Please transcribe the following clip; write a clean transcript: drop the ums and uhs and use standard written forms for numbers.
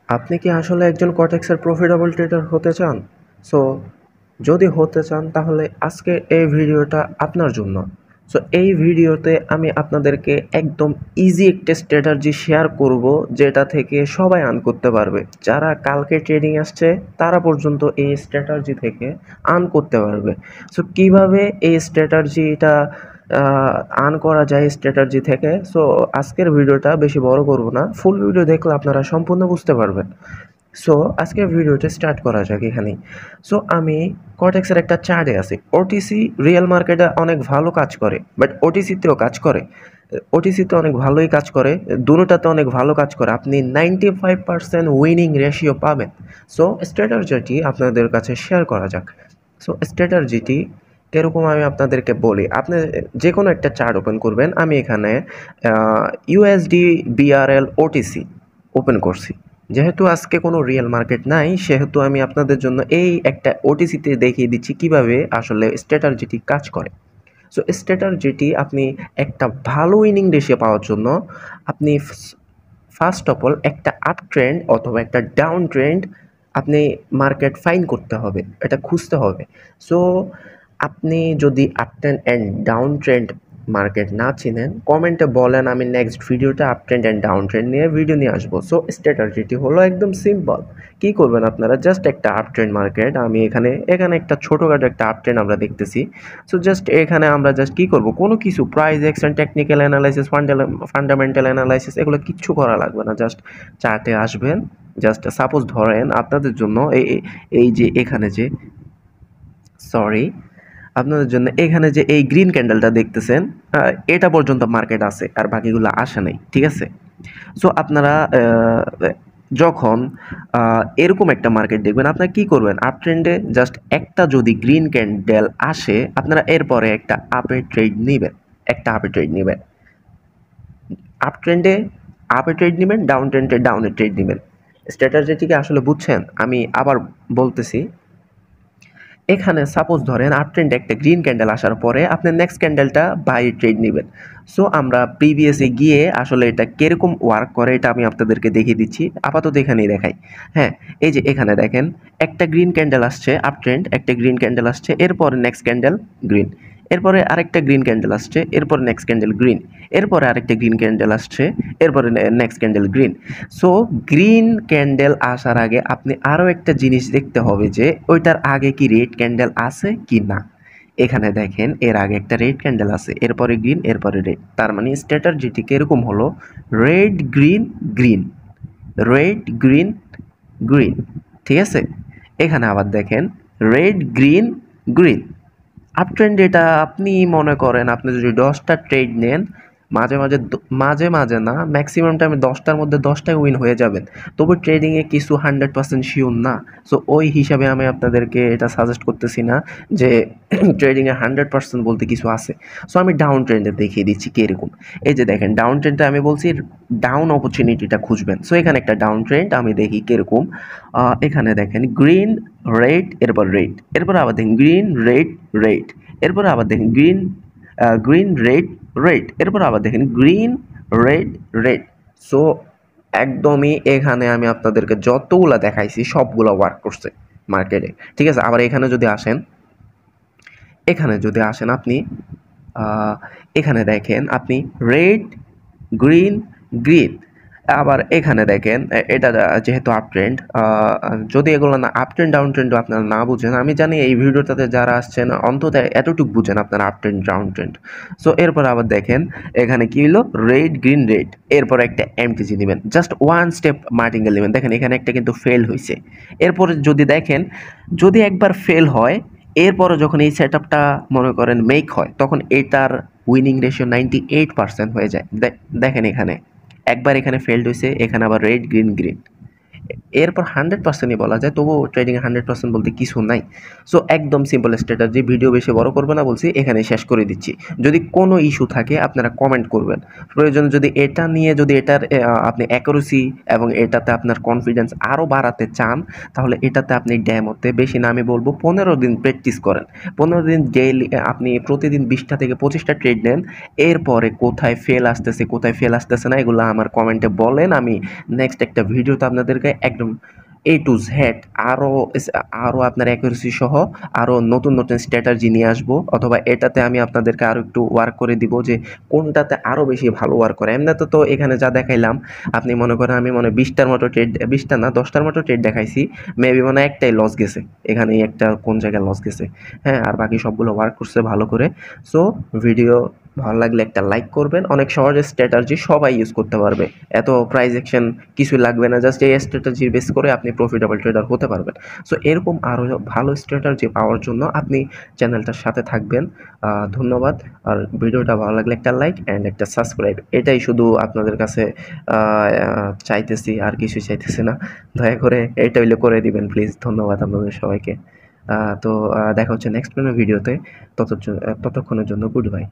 আপনি কি আসলে একজন কটেক্সের প্রফিটেবল ট্রেডার হতে চান? সো যদি হতে চান তাহলে আজকে এই ভিডিওটা আপনার জন্য। সো এই ভিডিওতে আমি আপনাদেরকে একদম ইজি একটা স্ট্র্যাটেজি শেয়ার করব, যেটা থেকে সবাই আর্ন করতে পারবে। যারা কালকে ট্রেডিং আসছে তারা পর্যন্ত এই স্ট্র্যাটেজি থেকে আর্ন করতে পারবে। সো কিভাবে এই স্ট্র্যাটেজিটা আর্ন করা যায় স্ট্র্যাটেজি থেকে। সো আজকের ভিডিওটা বেশি বড় করব না, ফুল ভিডিও দেখলে আপনারা সম্পূর্ণ বুঝতে পারবেন। সো আজকের ভিডিওটা স্টার্ট করা যাক এখানেই। সো আমি কটেক্সের একটা চার্টে আছি। ওটিসি রিয়েল মার্কেটে অনেক ভালো কাজ করে, বাট ওটিসিতেও কাজ করে। ওটিসিতে অনেক ভালোই কাজ করে, দুটোটাতে অনেক ভালো কাজ করে। আপনি 95% উইনিং রেশিও পাবেন। সো স্ট্র্যাটেজিটি আপনাদের কাছে শেয়ার করা যাক। সো স্ট্র্যাটেজিটি কীরকম আমি আপনাদেরকে বলি। আপনি যে কোনো একটা চার্ট ওপেন করবেন। আমি এখানে ইউএসডি বিআরএল ওটিসি ওপেন করছি। যেহেতু আজকে কোনো রিয়েল মার্কেট নাই, সেহেতু আমি আপনাদের জন্য এই একটা ওটিসিতে দেখিয়ে দিচ্ছি কিভাবে আসলে স্ট্র্যাটেজিটি কাজ করে। সো স্ট্র্যাটেজিটি আপনি একটা ভালো উইনিং রেশিও পাওয়ার জন্য আপনি ফার্স্ট অফ অল একটা আপ ট্রেন্ড অথবা একটা ডাউন ট্রেন্ড আপনি মার্কেট ফাইন্ড করতে হবে, এটা খুঁজতে হবে। সো আপনি যদি up trend and down trend market না চিনেন, কমেন্টে বলেন, আমি নেক্সট ভিডিওতে up trend and down trend নিয়ে ভিডিও নিয়ে আসবো। সো স্ট্র্যাটেজিটি হলো একদম সিম্পল। কী করবেন আপনারা, জাস্ট একটা আপ ট্রেন্ড মার্কেট, আমি এখানে একটা ছোটোখাটো একটা আপ ট্রেন্ড আমরা দেখতেছি। সো জাস্ট এখানে আমরা জাস্ট কী করবো, কোনো কিছু price action, technical analysis, fundamental analysis এগুলো কিচ্ছু করা লাগবে না। জাস্ট চার্টে আসবেন। জাস্ট সাপোজ ধরেন আপনাদের জন্য এই যে এখানে যে আপনাদের জন্য এখানে যে এই গ্রিন ক্যান্ডেলটা দেখতেছেন, এটা পর্যন্ত মার্কেট আছে আর বাকিগুলো আসে নাই, ঠিক আছে? সো আপনারা যখন এরকম একটা মার্কেট দেখবেন, আপনারা কী করবেন, আপ ট্রেন্ডে জাস্ট একটা যদি গ্রিন ক্যান্ডেল আসে, আপনারা এরপরে একটা আপে ট্রেড নেবেন। আপ ট্রেন্ডে আপে ট্রেড নেবেন, ডাউন ট্রেন্ডে ডাউনে ট্রেড নেবেন। স্ট্র্যাটেজিটিকে আসলে বুঝছেন? আমি আবার বলতেছি। এখানে সাপোজ ধরেন আপ ট্রেন্ডে একটা গ্রিন ক্যান্ডেল আসার পরে আপনি নেক্সট ক্যান্ডেলটা বাই ট্রেড নেবেন। সো আমরা প্রিভিয়াসে গিয়ে আসলে এটা কীরকম ওয়ার্ক করে এটা আমি আপনাদেরকে দেখিয়ে দিচ্ছি। আপাতত এখানেই দেখাই। হ্যাঁ, এই যে এখানে দেখেন একটা গ্রিন ক্যান্ডেল আসছে, আপ ট্রেন্ড একটা গ্রিন ক্যান্ডেল আসছে, এরপরে নেক্সট ক্যান্ডেল গ্রিন, এরপরে আরেকটা গ্রিন ক্যান্ডেল আসছে, এরপরে নেক্সট ক্যান্ডেল গ্রিন, এরপরে আরেকটা গ্রিন ক্যান্ডেল আসছে, এরপরে next candle green. So green candle আসার আগে আপনি আরও একটা জিনিস দেখতে হবে যে ওইটার আগে কি রেড ক্যান্ডেল আছে কি না। এখানে দেখেন এর আগে একটা রেড ক্যান্ডেল আছে, এরপরে গ্রিন, এরপরে রেড। তার মানে স্ট্র্যাটেজিটি এরকম হলো red green green, red green green, ঠিক আছে? এখানে আবার দেখেন red green green. Up trend এটা আপনি মনে করেন আপনি যদি 10টা ট্রেড নেন, মাঝে মাঝে না, ম্যাক্সিমাম টাইমে 10টার মধ্যে 10টাই উইন হয়ে যাবেন। তবু ট্রেডিংয়ে কিছু 100% শিওর না। সো ওই হিসাবে আমি আপনাদেরকে এটা সাজেস্ট করতেছি না যে ট্রেডিংয়ে 100% বলতে কিছু আছে। সো আমি ডাউন ট্রেন্ডে দেখিয়ে দিচ্ছি কীরকম। এই যে দেখেন ডাউন ট্রেন্ডে আমি বলছি ডাউন অপরচুনিটিটা খুঁজবেন। সো এখানে একটা ডাউন ট্রেন্ড আমি দেখি কীরকম। এখানে দেখেন গ্রিন রেড, এরপর রেড, এরপর আবার দেখেন গ্রিন রেড রেড, এরপরে আবার দেখেন গ্রিন গ্রিন রেড রেড, এরপর আবার দেখেন গ্রিন রেড রেড। সো একদমই এখানে আমি আপনাদেরকে যতগুলা দেখাইছি সবগুলা ওয়ার্ক করছে মার্কেটে, ঠিক আছে? আবার এখানে যদি আসেন আপনি এখানে দেখেন আপনি রেড গ্রিন গ্রিন। আবার এখানে দেখেন এটা যেহেতু আপ ট্রেন্ড, যদি এগুলো না আপ ট্রেন্ড ডাউন ট্রেন্ডও আপনারা না বুঝেন, আমি জানি এই ভিডিওটাতে যারা আসছেন অন্তত এতটুকু বুঝেন আপনারা up trend down trend. So এরপর আবার দেখেন এখানে কী হলো রেড গ্রিন রেড, এরপর একটা এমটিজি নেবেন, জাস্ট ওয়ান স্টেপ মার্টিঙ্গেল নেবেন। দেখেন এখানে একটা কিন্তু ফেল হয়েছে। এরপরে যদি দেখেন যদি একবার ফেল হয়, এরপরে যখন এই সেট আপটা মনে করেন মেক হয়, তখন এটার উইনিং রেশিও 98% হয়ে যায়। দেখেন এখানে একবার এখানে ফেল্ড হয়েছে, এখানে আবার রেড গ্রিন গ্রিন, এরপর 100%ই বলা যায়। তবুও ট্রেডিংয়ে 100% বলতে কিছু নাই। সো একদম সিম্পল স্ট্র্যাটেজি, ভিডিও বেশি বড় করবে না বলছি, এখানে শেষ করে দিচ্ছি। যদি কোনো ইস্যু থাকে আপনারা কমেন্ট করবেন। প্রয়োজন যদি এটা নিয়ে যদি এটার আপনি অ্যাকুরেসি এবং এটাতে আপনার কনফিডেন্স আরও বাড়াতে চান, তাহলে এটাতে আপনি ড্যামোতে বেশি না আমি বলবো 15 দিন প্র্যাকটিস করেন। 15 দিন ডেইলি আপনি প্রতিদিন 20টা থেকে 25টা ট্রেড নেন। এরপরে কোথায় ফেল আসতেছে কোথায় ফেল আসতেছে না এগুলো আমার কমেন্টে বলেন, আমি নেক্সট একটা ভিডিওতে আপনাদেরকে একদম A to Z আরও আপনার অ্যাকুরেসি সহ আরও নতুন নতুন স্ট্র্যাটেজি নিয়ে আসবো, অথবা এটাতে আমি আপনাদেরকে আরও একটু ওয়ার্ক করে দিব যে কোনটাতে আরও বেশি ভালো ওয়ার্ক করে। এমনিতে তো এখানে যা দেখাইলাম, আপনি মনে করেন আমি মনে হয় 20টার মতো ট্রেড, 20টা না 10টার মতো ট্রেড দেখাইছি, মেবি মনে হয় একটাই লস গেছে, এখানেই একটা কোন জায়গায় লস গেছে। হ্যাঁ, আর বাকি সবগুলো ওয়ার্ক করছে ভালো করে। সো ভিডিও ভালো লাগলে একটা লাইক করবেন। অনেক সহজ স্ট্র্যাটেজি, সবাই ইউজ করতে পারবে। এত প্রাইস অ্যাকশন কিছুই লাগবে না, জাস্ট এই স্ট্র্যাটেজি বেস করে আপনি প্রফিটেবল ট্রেডার হতে পারবেন। সো এরকম আরও ভালো স্ট্র্যাটেজি পাওয়ার জন্য আপনি চ্যানেলটার সাথে থাকবেন। ধন্যবাদ। আর ভিডিওটা ভালো লাগলে একটা লাইক অ্যান্ড একটা সাবস্ক্রাইব, এটাই শুধু আপনাদের কাছে চাইতেছি, আর কিছুই চাইতেছি না। দয়া করে এটা হইলে করে দিবেন প্লিজ। ধন্যবাদ আপনাদের সবাইকে। তো দেখা হচ্ছে নেক্সট কোনো ভিডিওতে। ততক্ষণের জন্য গুড বাই।